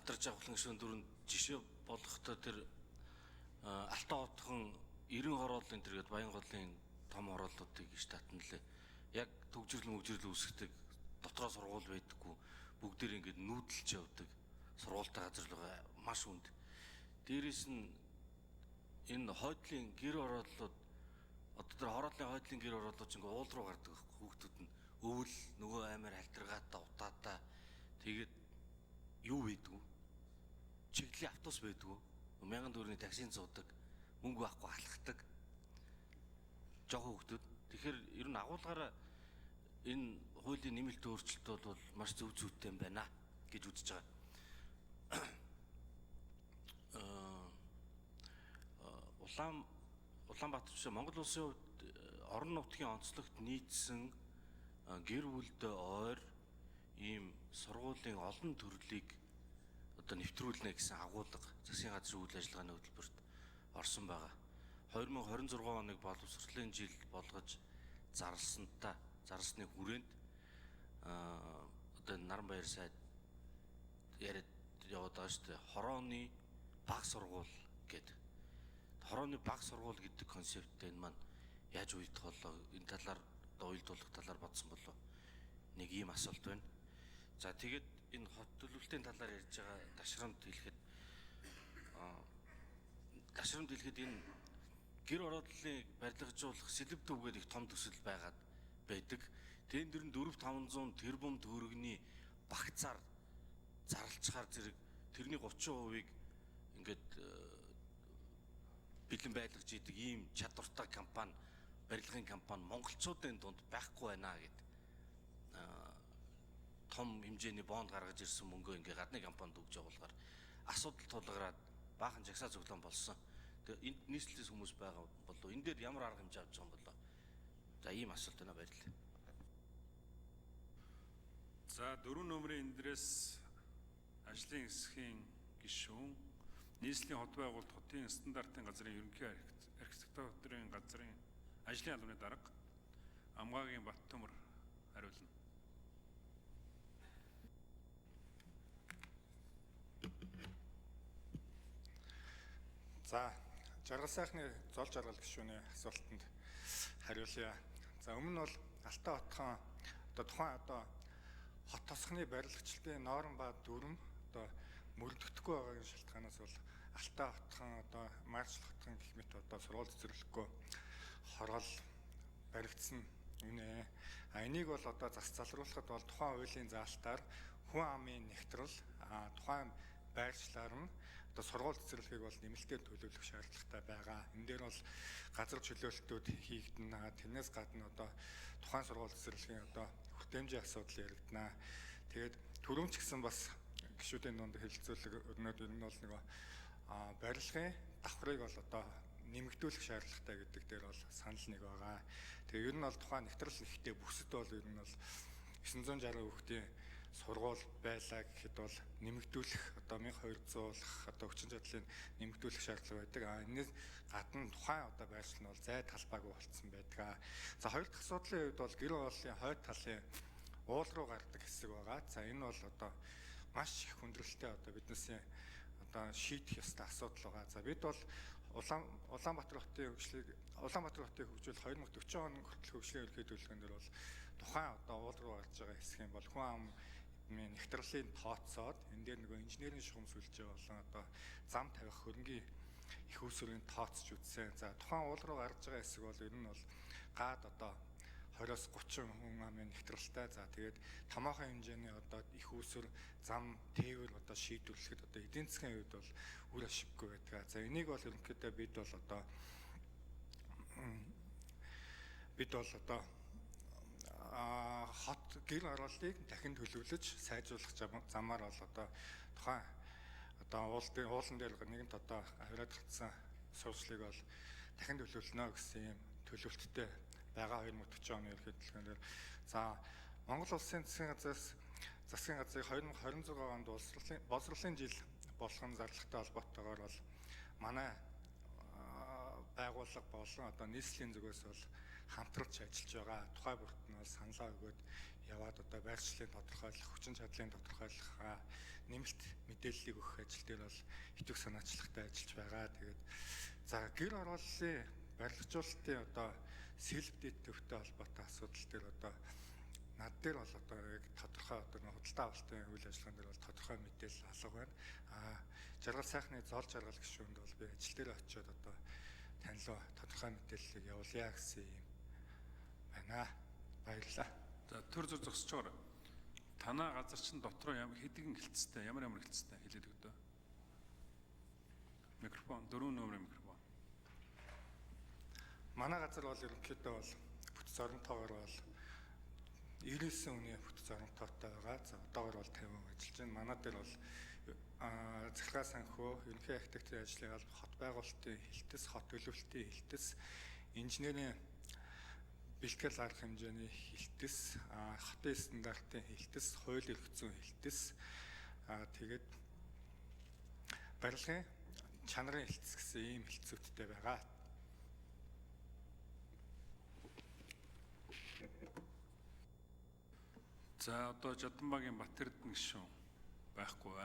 Баатарч авахлан гишүүн дөрөнд жишээ болгохдоо тэр Алтай хотхон 90 хороол энэ төргээд Баянголын том хорооллуудыг иш татна лээ. Яг төгжрөл үүсгдэг дотроо сургууль байдаггүй бүгдээр ингээд нүүдэлж явдаг сургуультай газар л байгаа маш үнд. Дээрээс нь энэ хойдлын гэр хорооллууд одоо тэр хорооллын хойдлын гэр хорооллууд чинь уул руу гардаг хүүхдүүд нь өвөл нөгөө аймаар халтргаатай утаатай тэгээд юу байдгүй чиглэлийн автобус байдгүй 1000 төгрөгийн таксинд зуудаг мөнгө байхгүй алхдаг жоохон хүүхдүүд. Тэгэхээр ер нь агуулгаараа энэ хуулийн нэмэлт өөрчлөлт бол маш зөв зүйтэй юм байна гэж үзэж байгаа. Улаанбаатар биш Монгол улсын хувьд орон нутгийн онцлогт нийцсэн гэр бүлдээ ойр ийм сургуулийн олон төрлийг одоо нэвтрүүлнэ гэсэн агуулга засгийн газрын үйл ажиллагааны хөтөлбөрт орсон байгаа. 2026 оныг боловсролын жил болгож зарлсны хүрээнд одоо Наранбаяр сайд яриад яваад байгаа шүү дээ. Хорооны баг сургууль гэдэг. Хорооны баг сургууль гэдэг концепттэй энэ маань яаж уйлдах болоо энэ талаар одоо уйлдуулах талаар бодсон болоо нэг ийм асуулт байна. За тэгээд энэ хот төлөвлөлтийн талаар ярьж байгаа ташрамд хэлэхэд энэ гэр ороодлыг барилгажуулах сэлбэдэв гэдэг их том төсөл байгаад байдаг. Тэн дэр нь 4-500 тэрбум төгрөгийн багцаар зарлцгаар зэрэг тэрний 30%-ийг ингээд бэлэн байлгаж идэг ийм чадвартай компани барилгын компани монголчуудын дунд байхгүй байна гэд том хэмжээний бонд гаргаж ирсэн мөнгөө ингээ гадны компанид өгж явуулгаар асуудал тулгараад баахан жагсаа цуглаан болсон. Тэгээ энд нийслэлээс хүмүүс байгаа болов энэ дээр ямар арга хэмжээ авч байгаа юм болоо. За ийм асуулт байна баярлалаа. За 4 номерын эндрээс ажлын хэсгийн гишүүн нийслэлийн хот байгуулалт хотын стандартын газрын ерөнхий архитектурын газрын ажлын албаны дарга Амгаагийн Баттөмөр хариулна. За жаргал сайхны зол жаргал гишүүний асуултанд хариулъя. За өмнө нь бол Алтай хотхон одоо тухайн одоо хот тосхны барилгчлалын норм ба дүрм одоо мөрөлдөгдөхгүй байгаагийн шалтгаанаас бол Алтай хотхон одоо Маршал хотхон гэх мэт одоо сургууль цэцэрлэггүй хороол баригдсан үнэ. Энийг бол одоо зас залруулахад бол тухайн хуулийн заалтаар хүн амын нэгтрэл тухайн байршлаар нь одоо сургууль цэцэрлэгийг бол нэмэлтээр төлөвлөх шаардлагатай байгаа. Энэ дээр бол газар чөлөөлтүүд хийгдэнэ. Тэрнээс гадна одоо тухайн сургууль цэцэрлэгийн одоо хүртээмжийн асуудал яригдана. Тэгээд түрүүн ч гэсэн бас гишүүдийн дунд хэлэлцүүлэг өрнөд ер нь бол нэг барилгын давхрыг бол одоо нэмэгдүүлэх шаардлагатай гэдэг дээр бол санал нэг байгаа. Тэгээ ер нь бол тухайн нэвтрэл ихтэй бүсэд бол ер нь бол 960 хүүхдийн сургууль байлаа гэхэд бол нэмэгдүүлэх одоо 1200 одоо хүчин чадлыг нэмэгдүүлэх шаардлага байдаг. Энэс гадна тухайн одоо байршил нь бол зай талбайг болцсон байдаг. За хоёр дахь асуудлын үед бол гэр ороллын хойд талын уул руу гардаг хэсэг байгаа. За энэ бол одоо маш их хүндрэлтэй одоо биднээс одоо шийдэх ёстой асуудал байгаа. За бид бол Улаанбаатар хотын хөгжил 2040 он хүртэл хөгжлийн ерөнхий төлөвлөгөөн дээр бол тухайн одоо уул руу гарч байгаа хэсэг юм бол хүн амын нэгтрэлийн тооцоод энэ дээр нөгөө инженерийн шугам сүлжээ болон одоо зам тавих хөрөнгийн их усрын тооцож үзсэн. За тухайн уул руу гарч байгаа хэсэг бол ер нь бол гад одоо 20-30 хүн амын нэгтрэлтэй. За тэгээд томоохон хэмжээний одоо их уср зам тээвэр одоо шийдвэрлэхэд одоо эдийн засгийн хувьд бол үр ашиггүй байдаг. За энийг бол ерөнхийдөө бид бол одоо хот гэр ороллыг дахин төлөвлөж сайжруулах замаар бол одоо тухайн одоо уулан дээр нэгэнт одоо авираад татсан сурвалжлыг бол дахин төлөвлөнө гэсэн юм төлөвлөлттэй байгаа 2040 оны ерөнхий төлөвлөгөөнөөр. За Монгол улсын засгийн газрын 2026 онд боловсролын жил болгон зарлагтай холбоотойгоор бол манай байгууллага болон одоо нийслэлийн зүгээс бол хамтарч ажиллаж байгаа. Тухай бүрт нь бол саналаа өгөөд яваад одоо байршлын тодорхойлох, хүчин чадлын тодорхойлох, нэмэлт мэдээллийг өгөх ажил дээр бол идэвх санаачлахтай ажиллаж байгаа. Тэгээд за гэр ороллын барилгажуулалтын одоо сэлбэдэд төвтэй холбоотой асуудал дээр одоо над дээр бол одоо яг тодорхой одоо худалдаа авалтын үйл ажиллагаан дээр бол тодорхой мэдээлэл алга байна. Жаргал сайхны зол жаргал гишүүнд бол би ажил дээр очиод одоо танилуу тодорхой мэдээллийг явуулъя гэсэн юм байна. Баярлалаа. За төр зөр зогсчоор танаа газар чинь дотроо хэдэн хилцтэй ямар хилцтэй хэлээд өгдөө. Микрофон 4 номерын микрофон. Манай газар бол ерөнхийдөө бол бүтц оронтойгоор бол 99 хүний бүтц оронтойтой байгаа. За одоогор бол 50 ажиллаж байна. Манай дээр бол захиргаа санхүү, ерөнхий архитектурын ажлыг аль хот байгуулалтын хэлтэс, хот төлөвлөлтийн хэлтэс, инженерийн бэлтгэл арга хэмжээний хэлтэс, хотын стандартын хэлтэс, хууль эрх зүйн хэлтэс, тэгээд барилгын чанарын хэлтэс гэсэн ийм хэлтсүүдтэй байгаа. За одоо Жаданбаагийн Батэрдэн гишүүн байхгүй.